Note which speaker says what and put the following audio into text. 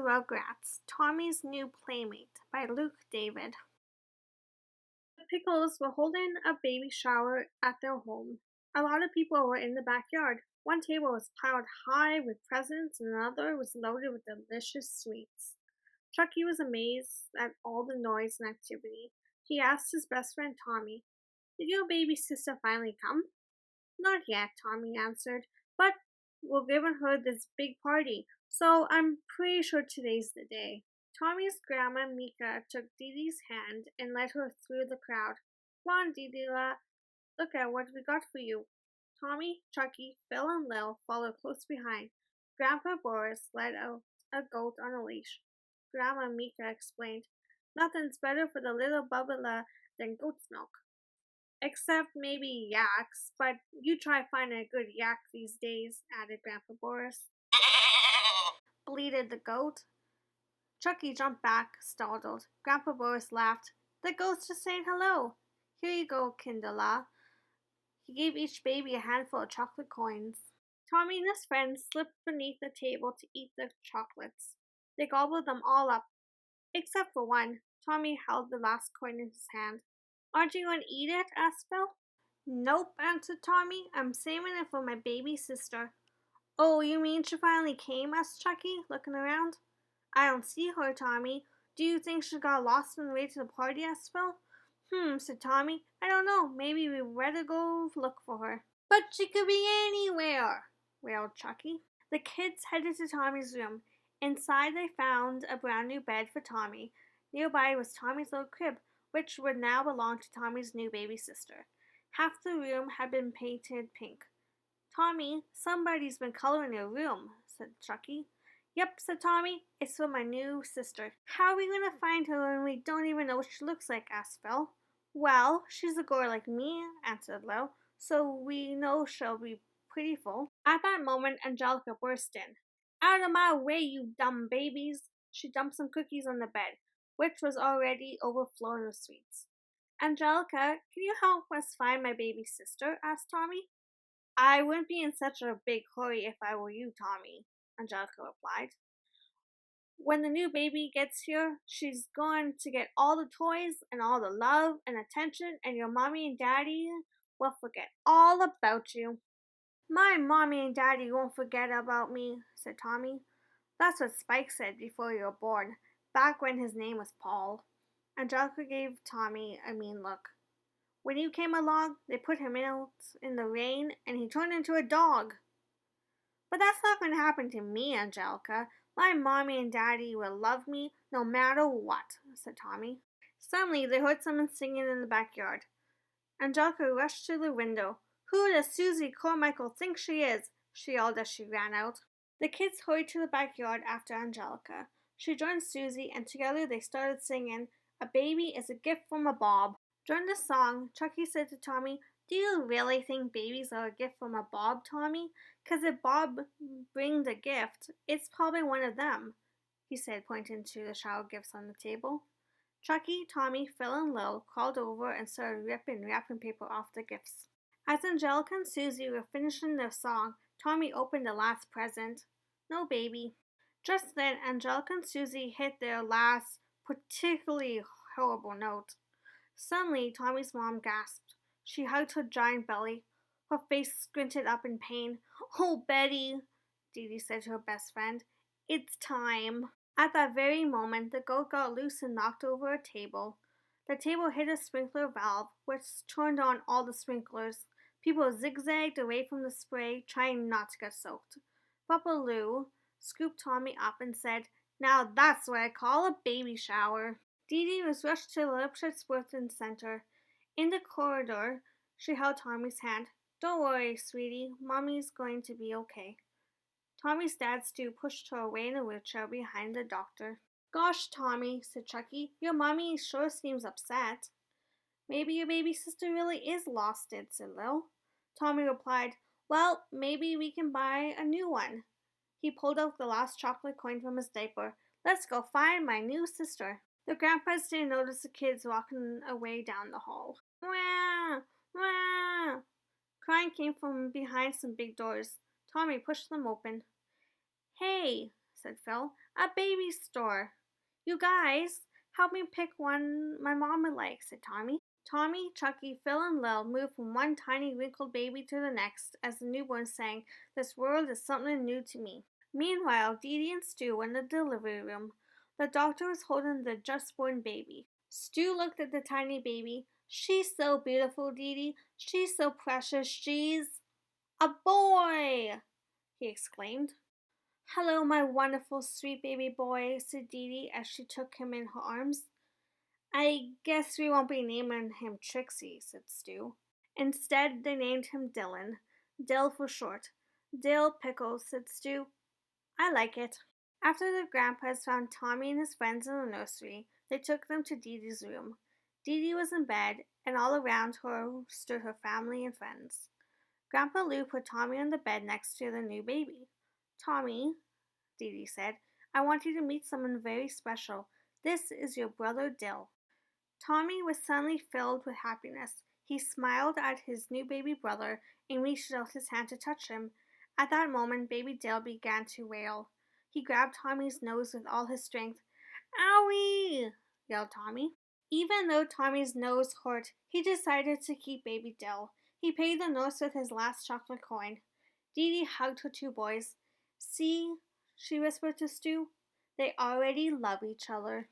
Speaker 1: Rugrats, Tommy's New Playmate by Luke David. The Pickles were holding a baby shower at their home. A lot of people were in the backyard. One table was piled high with presents and another was loaded with delicious sweets. Chucky was amazed at all the noise and activity. He asked his best friend Tommy, "Did your baby sister finally come?" "Not yet," Tommy answered, "but we're giving her this big party, so I'm pretty sure today's the day." Tommy's grandma Mika took Dee Dee's hand and led her through the crowd. "Come on, Dee Dee, look at what we got for you." Tommy, Chucky, Phil, and Lil followed close behind. Grandpa Boris led out a goat on a leash. Grandma Mika explained, "Nothing's better for the little bubbler than goat's milk. Except maybe yaks, but you try finding a good yak these days," added Grandpa Boris. Bleated the goat. Chucky jumped back, startled. Grandpa Boris laughed. "The goat's just saying hello. Here you go, Kindala." He gave each baby a handful of chocolate coins. Tommy and his friends slipped beneath the table to eat the chocolates. They gobbled them all up, except for one. Tommy held the last coin in his hand. "Aren't you going to eat it?" asked Phil. "Nope," answered Tommy. "I'm saving it for my baby sister." "Oh, you mean she finally came?" asked Chucky, looking around. "I don't see her, Tommy. Do you think she got lost on the way to the party?" asked Phil. Said Tommy. "I don't know. Maybe we better go look for her." "But she could be anywhere," wailed Chucky. The kids headed to Tommy's room. Inside they found a brand new bed for Tommy. Nearby was Tommy's little crib, which would now belong to Tommy's new baby sister. Half the room had been painted pink. "Tommy, somebody's been coloring your room," said Chucky. "Yep," said Tommy. "It's for my new sister." "How are we going to find her when we don't even know what she looks like?" asked Phil. "Well, she's a girl like me," answered Lil, "so we know she'll be prettiful." At that moment, Angelica burst in. "Out of my way, you dumb babies!" She dumped some cookies on the bed, which was already overflowing with sweets. "Angelica, can you help us find my baby sister?" asked Tommy. "I wouldn't be in such a big hurry if I were you, Tommy," Angelica replied. "When the new baby gets here, she's going to get all the toys and all the love and attention, and your mommy and daddy will forget all about you." "My mommy and daddy won't forget about me," said Tommy. "That's what Spike said before you were born, back when his name was Paul." Angelica gave Tommy a mean look. "When you came along, they put him out in the rain, and he turned into a dog." "But that's not going to happen to me, Angelica. My mommy and daddy will love me no matter what," said Tommy. Suddenly, they heard someone singing in the backyard. Angelica rushed to the window. "Who does Susie Carmichael think she is?" she yelled as she ran out. The kids hurried to the backyard after Angelica. She joined Susie, and together they started singing, "A baby is a gift from a Bob." During the song, Chucky said to Tommy, "Do you really think babies are a gift from a Bob, Tommy? 'Cause if Bob brings a gift, it's probably one of them," he said, pointing to the shower gifts on the table. Chucky, Tommy, Phil, and Lil crawled over and started ripping wrapping paper off the gifts. As Angelica and Susie were finishing their song, Tommy opened the last present. No baby. Just then, Angelica and Susie hit their last, particularly horrible note. Suddenly, Tommy's mom gasped. She hugged her giant belly. Her face squinted up in pain. "Oh, Betty," Dee Dee said to her best friend, "it's time." At that very moment, the goat got loose and knocked over a table. The table hit a sprinkler valve, which turned on all the sprinklers. People zigzagged away from the spray, trying not to get soaked. Papa Lou scooped Tommy up and said, "Now that's what I call a baby shower." Dee Dee was rushed to the Lipschitz Birthing Center. In the corridor, she held Tommy's hand. "Don't worry, sweetie. Mommy's going to be okay." Tommy's dad, Stu, pushed her away in a wheelchair behind the doctor. "Gosh, Tommy," said Chucky, "your mommy sure seems upset." "Maybe your baby sister really is lost," said Lil. Tommy replied, "Well, maybe we can buy a new one." He pulled out the last chocolate coin from his diaper. "Let's go find my new sister." The grandpas didn't notice the kids walking away down the hall. "Wah! Wah!" Crying came from behind some big doors. Tommy pushed them open. "Hey," said Phil. A baby store. You guys, help me pick one my mom would like, said Tommy. Tommy, Chucky, Phil, and Lil moved from one tiny wrinkled baby to the next as the newborn sang, "This world is something new to me." Meanwhile, Dee Dee and Stu were in the delivery room. The doctor was holding the just born baby. Stu looked at the tiny baby. "She's so beautiful, Dee Dee. She's so precious. She's a boy!" he exclaimed. "Hello, my wonderful, sweet baby boy," said Dee Dee as she took him in her arms. "I guess we won't be naming him Trixie," said Stu. Instead, they named him Dylan. Dill for short. "Dill Pickles," said Stu. "I like it." After the grandpas found Tommy and his friends in the nursery, they took them to Dee Dee's room. Dee Dee was in bed, and all around her stood her family and friends. Grandpa Lou put Tommy on the bed next to the new baby. "Tommy," Dee Dee said, "I want you to meet someone very special. This is your brother Dill." Tommy was suddenly filled with happiness. He smiled at his new baby brother and reached out his hand to touch him. At that moment, baby Dill began to wail. He grabbed Tommy's nose with all his strength. "Owie!" yelled Tommy. Even though Tommy's nose hurt, he decided to keep baby Dill. He paid the nurse with his last chocolate coin. Dee Dee hugged her two boys. "See," she whispered to Stu, "they already love each other."